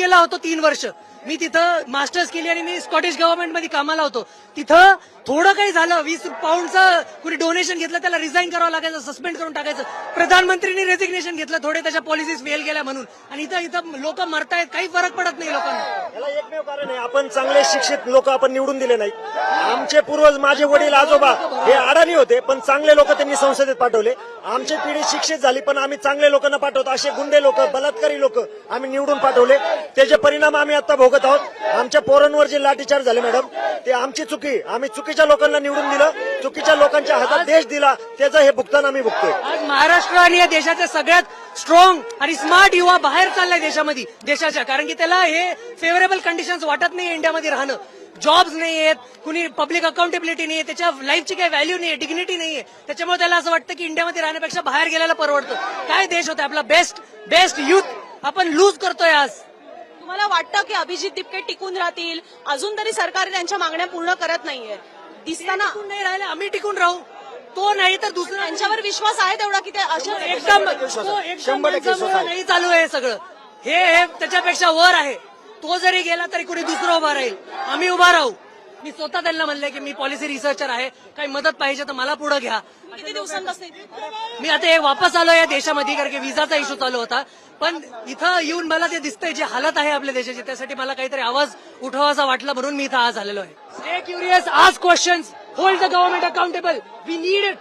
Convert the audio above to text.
युकेला होतो 3 वर्ष, मी तिथं मास्टर्स केली आणि मी स्कॉटिश गव्हर्नमेंटमध्ये कामाला होतो. तिथं थोडं काही झालं, 20 पाऊंडचं कुणी डोनेशन घेतलं त्याला रिझाईन करावं लागायचं, सस्पेंड करून टाकायचं. प्रधानमंत्रींनी रेजिग्नेशन घेतलं थोडे त्याच्या पॉलिसीज फेल गेल्या म्हणून, आणि इथं लोक मरतायत, काही फरक पडत नाही लोकांना. याला एकमेव कारण आहे, आपण चांगले शिक्षित लोक आपण निवडून दिले नाही. आमचे पूर्वज, माझे वडील आजोबा हे अडाणी होते, पण चांगले लोक त्यांनी संसदेत पाठवले. आमची पिढी शिक्षित झाली, पण आम्ही चांगले लोकांना पाठवतो. असे गुंडे लोक, बलात्कारी लोक आम्ही निवडून पाठवले. त्याचे परिणाम आम्ही आता भोगत आहोत. आमच्या पोरांवर जे लाठीचार्ज झाले मॅडम, ते आमची चुकी. आम्ही चुकीच्या लोकांना निवडून दिलं, चुकीच्या लोकांच्या हातात देश दिला, त्याचं हे भुगतान आम्ही भुगतोय. आज महाराष्ट्र आणि या देशाच्या सगळ्यात स्ट्रॉंग आणि स्मार्ट युवा बाहेर चाललाय देशाच्या, कारण की त्याला हे फेवरेबल कंडिशन्स वाटत नाही इंडियामध्ये राहणं. जॉब्स नाही आहेत, कुणी पब्लिक अकाउंटेबिलिटी नाही, त्याच्या लाईफची काही व्हॅल्यू नाही, डिग्निटी नाहीये. त्याच्यामुळे त्याला असं वाटतं की इंडियामध्ये राहण्यापेक्षा बाहेर गेल्याला परवडतं. काय देश होता आपला, बेस्ट युथ आपण लूज करतोय आज. तुम्हाला वाटतं की अभिजित दीपके टिकून राहतील? अजून तरी सरकार त्यांच्या मागण्या पूर्ण करत नाहीये दिसताना. टिकून नाही राहिले, आम्ही टिकून राहू. तो नाही तर दुसरा. त्यांच्यावर विश्वास आहे तेवढा की ते अशा एकदम नाही चालू आहे सगळं. हे त्याच्यापेक्षा वर आहे. तो जरी गेला तरी कुणी दुसरं उभा राहील, आम्ही उभा राहू. मी स्वतः त्यांना म्हणलंय की मी पॉलिसी रिसर्चर आहे, काही मदत पाहिजे तर मला पुढे घ्या. किती दिवसांपासून मी आता हे वापस आलो या देशामध्ये, कारण की विजाचा इश्यू चालू होता. पण इथं येऊन मला ते दिसतंय जे हालत आहे आपल्या देशाची, त्यासाठी मला काहीतरी आवाज उठवायचा वाटला, म्हणून मी इथं आज आलेलो आहे. Stay curious, ask questions, hold the government accountable. We need it.